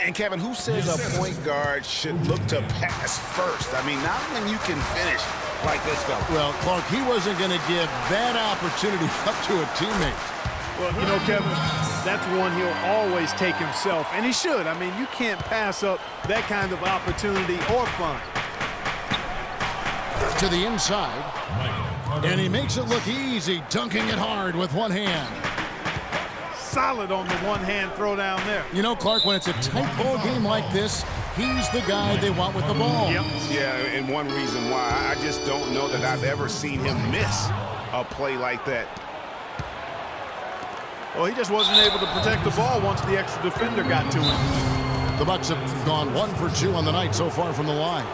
And Kevin, who says a point guard should look to pass first? I mean, not when you can finish like this fella. Well, Clark, he wasn't going to give that opportunity up to a teammate. Well, you know, Kevin, that's one he'll always take himself, and he should. I mean, you can't pass up that kind of opportunity or fun. To the inside, and he makes it look easy, dunking it hard with one hand. Solid on the one-hand throw down there. You know, Clark, when it's a tight ball game like this, he's the guy they want with the ball. Yep. Yeah, and one reason why, I just don't know that I've ever seen him miss a play like that. Well, he just wasn't able to protect the ball once the extra defender got to him. The Bucks have gone 1 for 2 on the night so far from the line.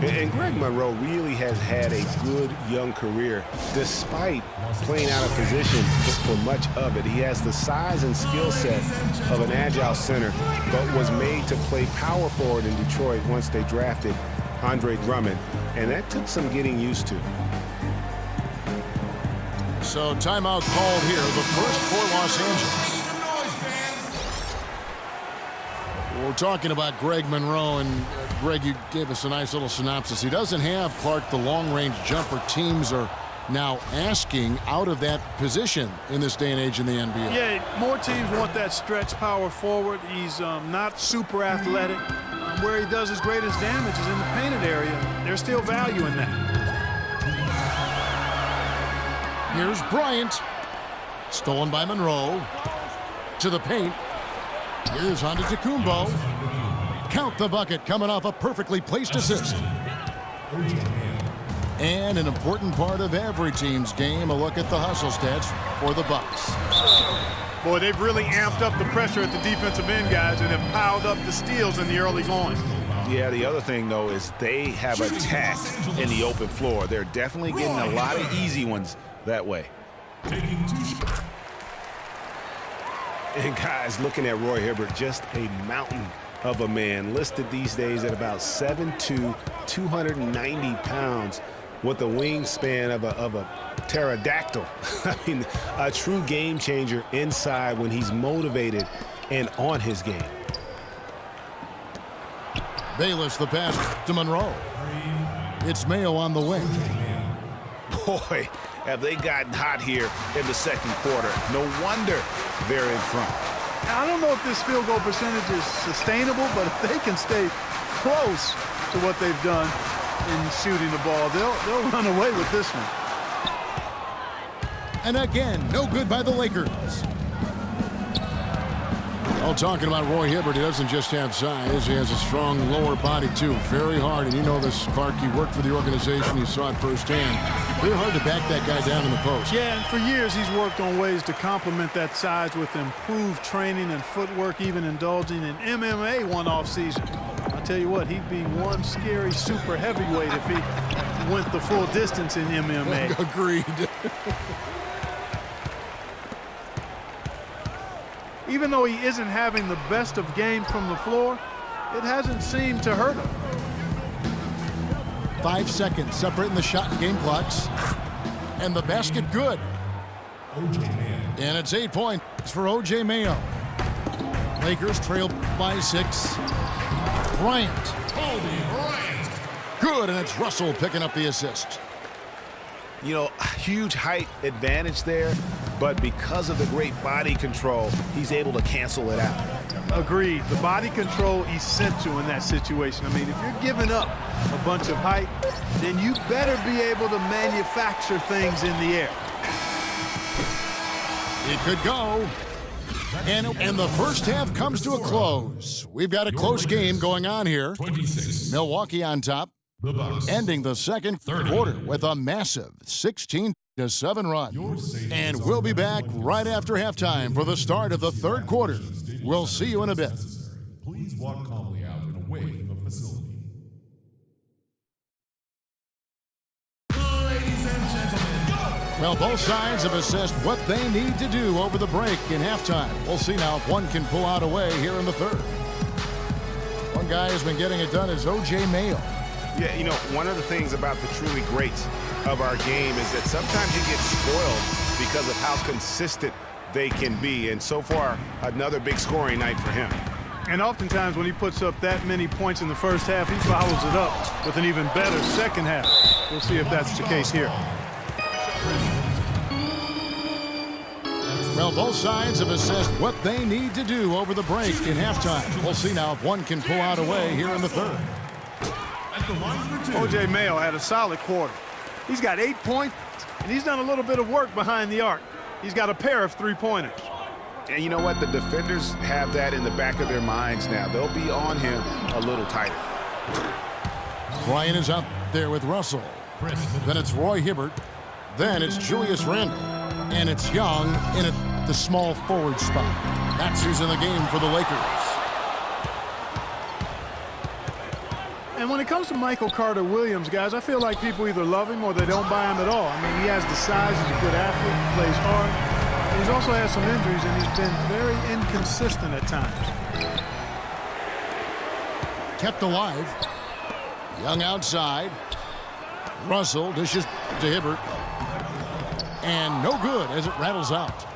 And Greg Monroe really has had a good young career despite playing out of position for much of it. He has the size and skill set of an agile center, but was made to play power forward in Detroit once they drafted Andre Drummond, and that took some getting used to. So timeout called here, the first for Los Angeles. We're talking about Greg Monroe, and Greg, you gave us a nice little synopsis. He doesn't have, Clark, the long-range jumper teams are now asking out of that position in this day and age in the NBA. Yeah, more teams want that stretch power forward. He's not super athletic. Where he does his greatest damage is in the painted area. There's still value in that. Here's Bryant. Stolen by Monroe. To the paint. Here's Antetokounmpo. Count the bucket, coming off a perfectly placed assist. And an important part of every team's game, a look at the hustle stats for the Bucks. Boy, they've really amped up the pressure at the defensive end, guys, and have piled up the steals in the early going. Yeah, the other thing, though, is they have attacked in the open floor. They're definitely getting a lot of easy ones that way. And guys, looking at Roy Hibbert, just a mountain of a man, listed these days at about 7'2", 290 pounds, with a wingspan of a pterodactyl. I mean, a true game changer inside when he's motivated and on his game. Bayless the pass to Monroe. It's Mayo on the wing. Boy, have they gotten hot here in the second quarter. No wonder they're in front. I don't know if this field goal percentage is sustainable, but if they can stay close to what they've done in shooting the ball, they'll run away with this one. And again, no good by the Lakers. Well, talking about Roy Hibbert, he doesn't just have size. He has a strong lower body, too. Very hard. And you know this, Clark. You worked for the organization. You saw it firsthand. Very hard to back that guy down in the post. Yeah, and for years he's worked on ways to complement that size with improved training and footwork, even indulging in MMA one off season. I'll tell you what, he'd be one scary super heavyweight if he went the full distance in MMA. Agreed. Even though he isn't having the best of games from the floor, it hasn't seemed to hurt him. 5 seconds separating the shot and game clocks. And the basket good. And it's 8 points for O.J. Mayo. Lakers trail by 6. Bryant. Good, and it's Russell picking up the assist. You know, huge height advantage there, but because of the great body control, he's able to cancel it out. Agreed. The body control essential in that situation. I mean, if you're giving up a bunch of height, then you better be able to manufacture things in the air. It could go. And the first half comes to a close. We've got a close game going on here. 26. Milwaukee on top. The Bucks. Ending the second 30. quarter with a massive 16-7 run. And we'll be back right after halftime for the start of the third quarter. We'll see you in a bit. Please walk calmly out and away from the facility. Ladies and gentlemen, go! Well, both sides have assessed what they need to do over the break in halftime. We'll see now if one can pull out a way here in the third. One guy who's been getting it done is O.J. Mayo. Yeah, you know, one of the things about the truly greats of our game is that sometimes you get spoiled because of how consistent they can be. And so far, another big scoring night for him. And oftentimes when he puts up that many points in the first half, he follows it up with an even better second half. We'll see if that's the case here. Well, both sides have assessed what they need to do over the break in halftime. We'll see now if one can pull out a way here in the third. O.J. Mayo had a solid quarter. He's got 8 points, and he's done a little bit of work behind the arc. He's got a pair of three-pointers. And you know what? The defenders have that in the back of their minds now. They'll be on him a little tighter. Bryant is out there with Russell. Then it's Roy Hibbert. Then it's Julius Randle. And it's Young in at the small forward spot. That's who's in the game for the Lakers. And when it comes to Michael Carter-Williams, guys, I feel like people either love him or they don't buy him at all. I mean, he has the size, he's a good athlete, he plays hard. But he's also had some injuries, and he's been very inconsistent at times. Kept alive. Young outside. Russell dishes to Hibbert. And no good as it rattles out.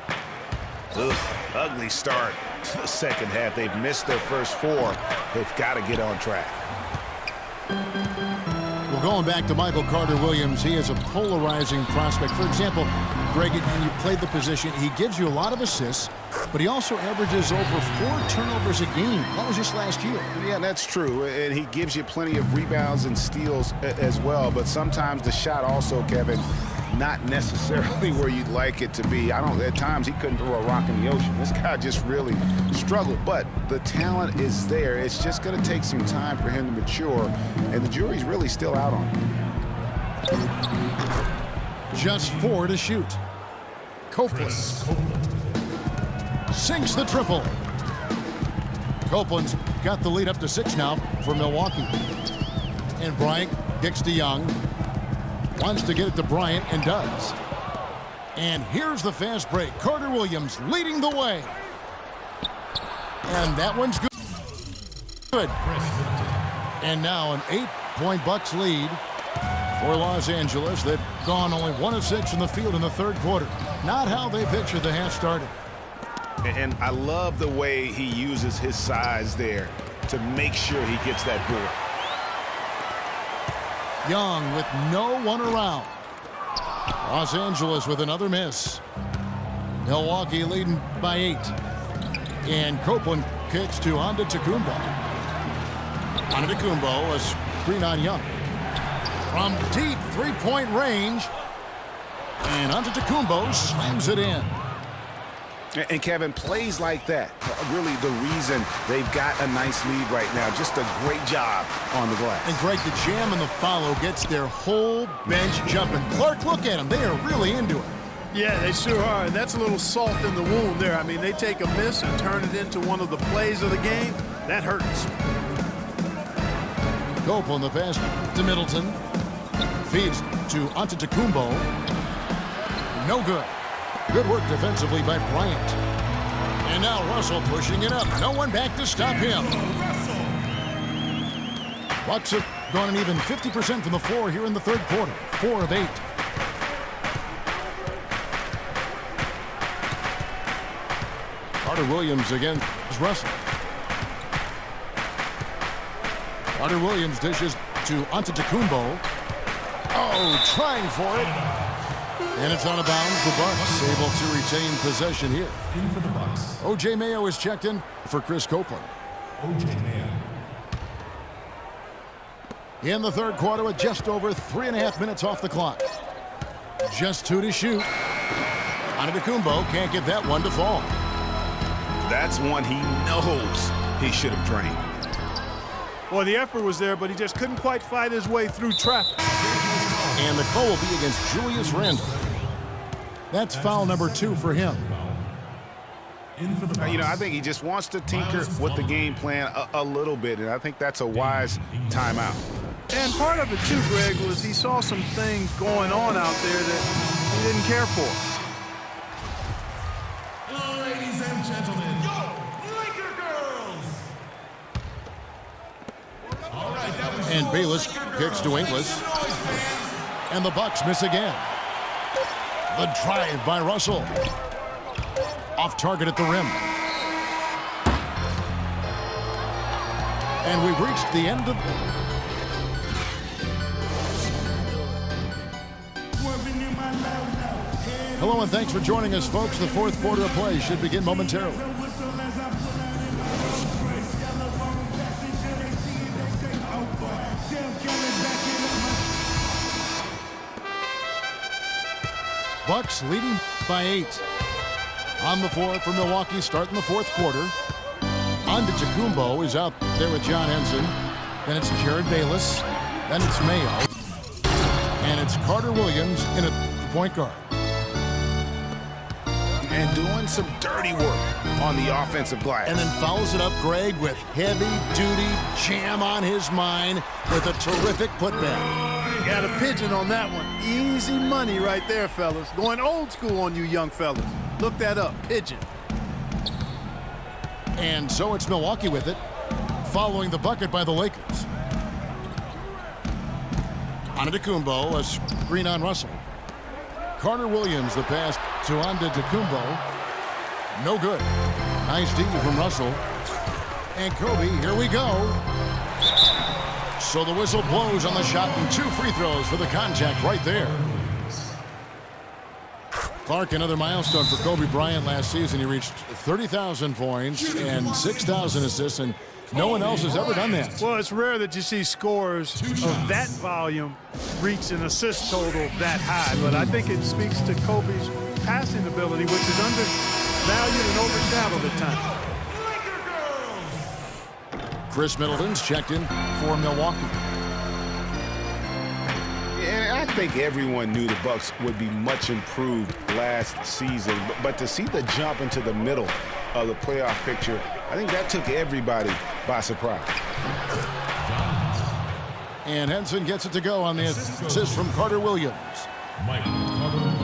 Ugh, ugly start to the second half. They've missed their first four. They've got to get on track. Well, going back to Michael Carter-Williams, he is a polarizing prospect. For example, Greg, when you played the position, he gives you a lot of assists, but he also averages over 4 turnovers a game. That was just last year. Yeah, that's true. And he gives you plenty of rebounds and steals as well. But sometimes the shot also, Kevin, not necessarily where you'd like it to be. At times he couldn't throw a rock in the ocean. This guy just really struggled. But the talent is there. It's just going to take some time for him to mature. And the jury's really still out on him. Just 4 to shoot. Copeland sinks the triple. Copeland's got the lead up to 6 now for Milwaukee. And Bryant kicks to Young. Wants to get it to Bryant and does. And here's the fast break. Carter-Williams leading the way. And that one's good. And now an 8-point Bucks lead for Los Angeles. They've gone only 1 of 6 from the field in the third quarter. Not how they pictured the half started. And I love the way he uses his size there to make sure he gets that board. Young with no one around. Los Angeles with another miss. Milwaukee leading by 8. And Copeland kicks to Antetokounmpo. Antetokounmpo, a screen on Young. From deep three-point range. And Antetokounmpo slams it in. And Kevin, plays like that, really the reason they've got a nice lead right now. Just a great job on the glass. And Greg, the jam and the follow gets their whole bench jumping. Clark, look at them. They are really into it. Yeah, they sure are. And that's a little salt in the wound there. I mean, they take a miss and turn it into one of the plays of the game. That hurts. Copeland, the pass to Middleton. Feeds to Antetokounmpo. No good. Good work defensively by Bryant. And now Russell pushing it up. No one back to stop him. Bucks have gone an even 50% from the floor here in the third quarter. 4 of 8. Carter-Williams against Russell. Carter-Williams dishes to Antetokounmpo. Oh, trying for it. And it's out of bounds. The Bucks able to retain possession here. In for the Bucks, O.J. Mayo is checked in for Chris Copeland. O.J. Mayo. In the third quarter with just over 3.5 minutes off the clock. Just 2 to shoot. Antetokounmpo can't get that one to fall. That's one he knows he should have drained. Well, the effort was there, but he just couldn't quite fight his way through traffic. And the call will be against Julius Randle. That's foul number 2 for him. In for the Bucks, I think he just wants to tinker with the game plan a little bit, and I think that's a wise timeout. And part of it, too, Greg, was he saw some things going on out there that he didn't care for. Ladies and gentlemen, Laker girls. All right, that was And Bayless kicks to Ingles. And the Bucks miss again. The drive by Russell. Off target at the rim. And we've reached the end of... Hello and thanks for joining us, folks. The fourth quarter of play should begin momentarily. Bucks leading by 8. On the floor for Milwaukee, starting the fourth quarter. Antetokounmpo is out there with John Henson. Then it's Jared Bayless. Then it's Mayo. And it's Carter Williams in at point guard. And doing some dirty work on the offensive glass. And then follows it up, Greg, with heavy-duty jam on his mind with a terrific putback. Got a pigeon on that one. Easy money right there, fellas. Going old school on you young fellas. Look that up, pigeon. And so it's Milwaukee with it, following the bucket by the Lakers. Antetokounmpo, a screen on Russell. Carter Williams, the pass to Antetokounmpo. No good. Nice D from Russell. And Kobe, here we go. So the whistle blows on the shot and 2 free throws for the contact right there. Clark, another milestone for Kobe Bryant last season. He reached 30,000 points and 6,000 assists, and no one else has ever done that. Well, it's rare that you see scorers of that volume reach an assist total that high, but I think it speaks to Kobe's passing ability, which is undervalued and overshadowed at times. Chris Middleton's checked in for Milwaukee. And I think everyone knew the Bucks would be much improved last season, but to see the jump into the middle of the playoff picture, I think that took everybody by surprise. And Henson gets it to go on the assist from Carter Williams.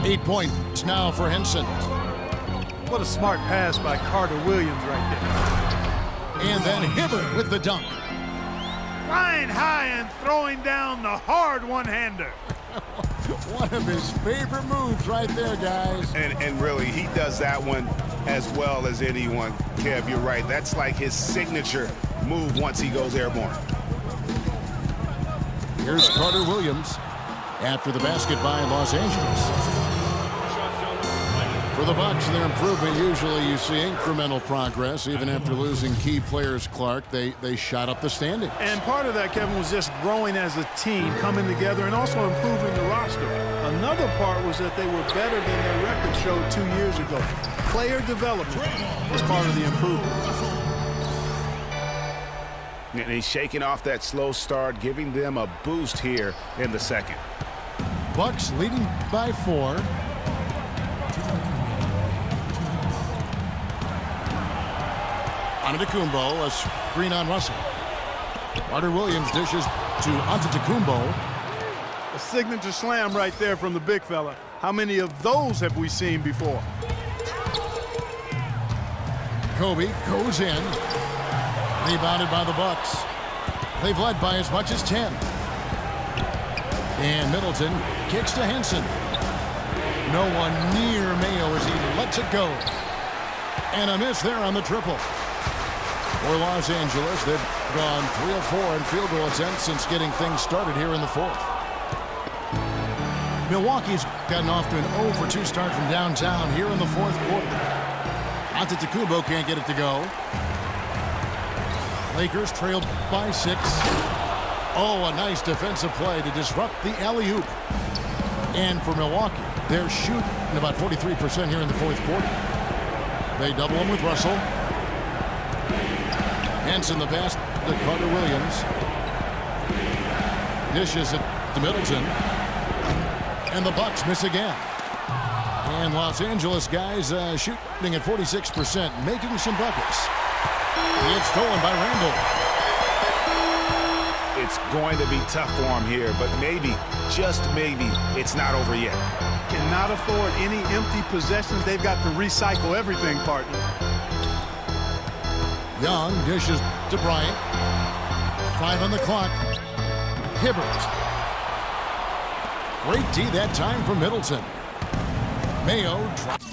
8 points now for Henson. What a smart pass by Carter Williams right there. And then Hibbert with the dunk. Flying high and throwing down the hard one-hander. One of his favorite moves right there, guys. And really, he does that one as well as anyone. Kev, you're right. That's like his signature move once he goes airborne. Here's Carter Williams after the basket by Los Angeles. For the Bucks, their improvement, usually you see incremental progress. Even after losing key players, Clark, they shot up the standings. And part of that, Kevin, was just growing as a team, coming together, and also improving the roster. Another part was that they were better than their record showed 2 years ago. Player development was part of the improvement. And he's shaking off that slow start, giving them a boost here in the second. Bucks leading by 4. Antetokounmpo, a screen on Russell. Carter Williams dishes to Antetokounmpo. A signature slam right there from the big fella. How many of those have we seen before? Kobe goes in. Rebounded by the Bucks. They've led by as much as 10. And Middleton kicks to Henson. No one near Mayo as he lets it go. And a miss there on the triple. For Los Angeles, they've gone 3 of 4 in field goal attempts since getting things started here in the fourth. Milwaukee's gotten off to an 0-for-2 start from downtown here in the fourth quarter. Antetokounmpo can't get it to go. Lakers trailed by 6. Oh, a nice defensive play to disrupt the alley-oop. And for Milwaukee, they're shooting about 43% here in the fourth quarter. They double him with Russell. Henson the pass to Carter Williams. Dishes it to Middleton. And the Bucks miss again. And Los Angeles guys shooting at 46%, making some buckets. It's stolen by Randall. It's going to be tough for him here, but maybe, just maybe, it's not over yet. Cannot afford any empty possessions. They've got to recycle everything, partner. Young dishes to Bryant. 5 on the clock. Hibbert. Great D that time for Middleton. Mayo tries.